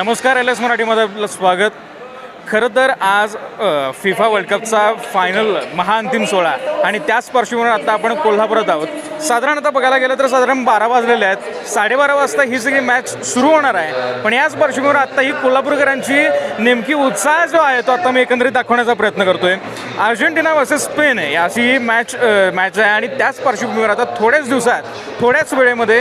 नमस्कार, L S मराठीमध्ये आपलं स्वागत. खरं तर आज फिफा वर्ल्ड कपचा फायनल महाअंतिम सोहळा आणि त्याच पार्श्वभूमीवर आता आपण कोल्हापुरात आहोत. साधारणतः बघायला गेलं तर साधारण 12 वाजलेले आहेत. 12:30 वाजता ही सगळी मॅच सुरू होणार आहे. पण याच पार्श्वभूमीवर आत्ता ही कोल्हापूरकरांची नेमकी उत्साह जो आहे तो आता मी एकंदरीत दाखवण्याचा प्रयत्न करतोय. अर्जेंटिना वर्सेस स्पेन आहे अशी ही मॅच आहे आणि त्याच पार्श्वभूमीवर आता थोड्याच दिवसात थोड्याच वेळेमध्ये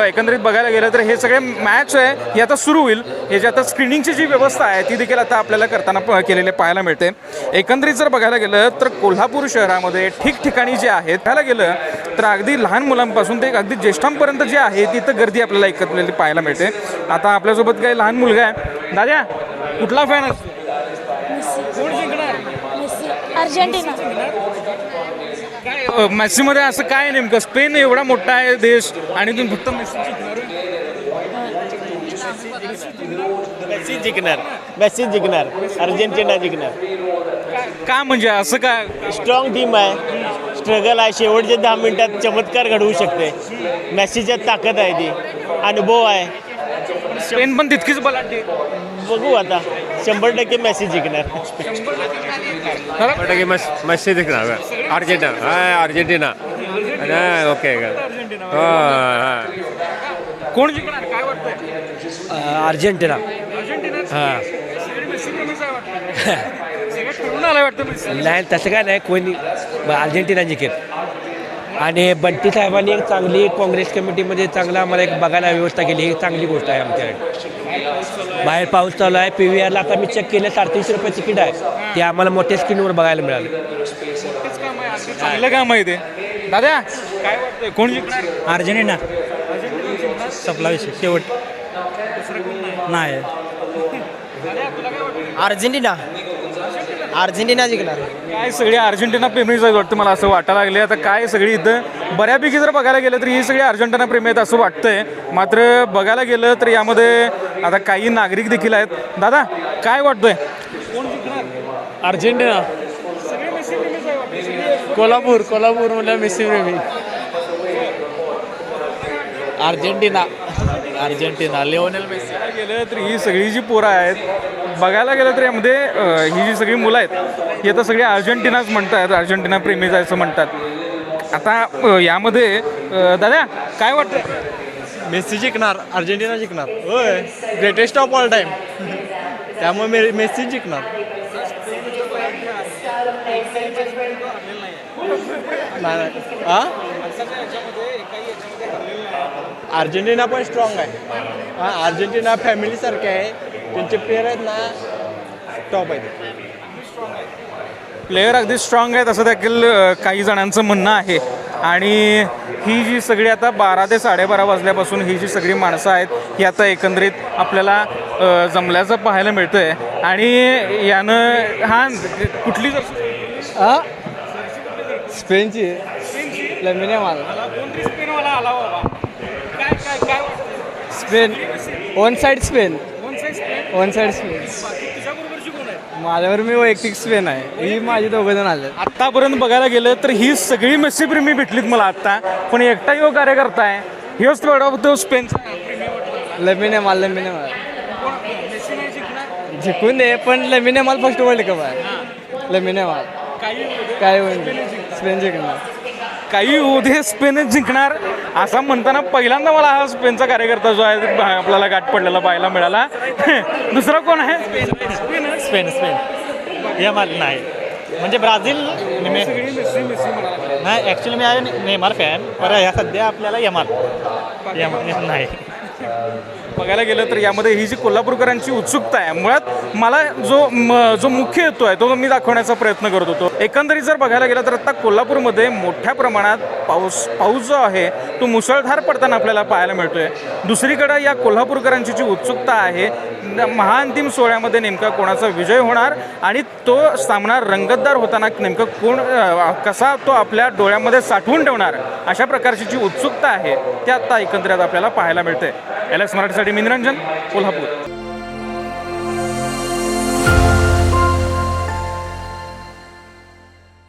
एकंदरीत बघायला गेलं तर हे सगळे मॅच आहे हे आता सुरू होईल. ह्याची आता स्क्रीनिंगची जी व्यवस्था आहे ती देखील आता आपल्याला करताना केलेले पाहायला मिळते. एकंदरीत जर बघायला गेलं तर कोल्हापूर शहरामध्ये ठिकठिकाणी जे आहेत बघायला गेलं तर अगदी लहान मुलांपासून ते अगदी ज्येष्ठांपर्यंत जे आहे तिथं गर्दी आपल्याला एकत्रित पाहायला मिळते. आता आपल्यासोबत काही लहान मुलगा आहे. दादा, कुठला फॅन असतो? कोण जिंकणार? अर्जेंटिना. काय मेस्सीमध्ये असं काय नेमकं? स्पेन एवढा मोठा आहे देश आणि तुम्ही फक्त मेस्सी जिंकणार अर्जेंटिना जिंकणार. का म्हणजे असं काय? स्ट्रॉंग टीम आहे, स्ट्रगल आहे, शेवटच्या 10 मिनिटात चमत्कार घडवू शकते. मेस्सीच्यात ताकद आहे, ती अनुभव आहे. स्पेन पण तितकीच बलाढ्य. बघू आता 100% मेस्सी जिंकणार. 100% मेस्सी जिंकणार. Argentina okay. कोण जिंकणार काय वाटतंय? अर्जेंटिना. हां नाही तसं काय नाही, कोणी अर्जेंटिना जिंकेल. आणि बंटी साहेबांनी एक चांगली काँग्रेस कमिटीमध्ये चांगला आम्हाला एक बघायला व्यवस्था केली. ही चांगली गोष्ट आहे आमच्याकडे. बाहेर पाऊस चालू आहे. PVRला आता मी चेक केलं 350 रुपये तिकीट आहे. ते आम्हाला मोठ्या स्क्रीनवर बघायला मिळालं. चांगलं काम आहे ते. दादा काय वाटतंय कोण जिंकणार? अर्जेंटिना. सपला विषय शेवट नाही. अर्जेंटिना जिंकणार. काय सगळी अर्जेंटिना प्रेमीच आहेत वाटतं, मला असं वाटायला लागले. आता काय सगळी इथं बऱ्यापैकी जर बघायला गेलं तर ही सगळी अर्जेंटिना प्रेमी आहेत असं वाटतंय. मात्र बघायला गेलं तर यामध्ये आता काही नागरिक देखील आहेत. दादा काय वाटतंय? अर्जेंटिना. कोल्हापूर म्हणजे मेस्सी प्रेमी. Argentina Lionel Messi. गेलं तर ही सगळी जी पोरं आहेत बघायला गेलं तर यामध्ये ही जी सगळी मुलं आहेत ही आता सगळी अर्जेंटिनाच म्हणतात, अर्जेंटिना प्रेमीच असं म्हणतात. आता यामध्ये दादा काय वाटतं? मेस्सी जिंकणार, अर्जेंटिना जिंकणार. होय, ग्रेटेस्ट ऑफ ऑल टाईम. त्यामुळे मेस्सी जिंकणार. अर्जेंटिना पण स्ट्रॉंग आहे. अर्जेंटिना फॅमिलीसारखे आहे. त्यांचे प्लेयर आहेत ना, टॉप आहेत. प्लेयर अगदी स्ट्रॉंग आहेत असं देखील काही जणांचं म्हणणं आहे. आणि ही जी सगळी आता 12 ते 12:30 वाजल्यापासून ही जी सगळी माणसं आहेत ही आता एकंदरीत आपल्याला जमल्याचं पाहायला मिळतं आहे. आणि यानं हा कुठली स्पेनची Lamine Yamal. Spain one side Spain. माझ्यावर मी वैयक्तिक स्पेन आहे. ही माझी 2 जण आले. आत्तापर्यंत बघायला गेलं तर ही सगळी मेस्सी प्रेमी भेटलीत मला आत्ता. पण एकटा ह्यो कार्यकर्ता आहे ह्योच तेवढा तो स्पेनचा लॅमिन यामाल. जिंकून दे, पण लॅमिन यामाल फर्स्ट वर्ल्ड कप आहे. लॅमिन यामाल काय होईल स्पेन जिंकणार. काही उद्या स्पेनच जिंकणार असं म्हणताना पहिल्यांदा मला हा स्पेनचा कार्यकर्ता जो आहे आपल्याला गाठ पडलेला पाहायला मिळाला. दुसरा कोण आहे? स्पेन. यमाल नाही म्हणजे ब्राझील. नाही ॲक्च्युली मी आहे नेमार फॅन, पर ह्या सध्या आपल्याला यमाल नाही. बघायला गेलं तर यामध्ये ही जी कोल्हापूरकरांची उत्सुकता आहे मुळात मला जो मुख्य हेतू आहे तो मी दाखवण्याचा प्रयत्न करत होतो. एकंदरीत जर बघायला गेलं तर आता कोल्हापूरमध्ये मोठ्या प्रमाणात पाऊस जो आहे तो मुसळधार पडताना आपल्याला पाहायला मिळतोय. दुसरीकडे या कोल्हापूरकरांची जी उत्सुकता आहे महाअंतिम सोहळ्यामध्ये नेमका कोणाचा विजय होणार आणि तो सामना रंगतदार होताना नेमकं कोण कसा तो आपल्या डोळ्यामध्ये साठवून ठेवणार अशा प्रकारची जी उत्सुकता आहे ती आता एकंदरीत आपल्याला पाहायला मिळते. LS मराठीसाठी मी निरंजन, कोल्हापूर.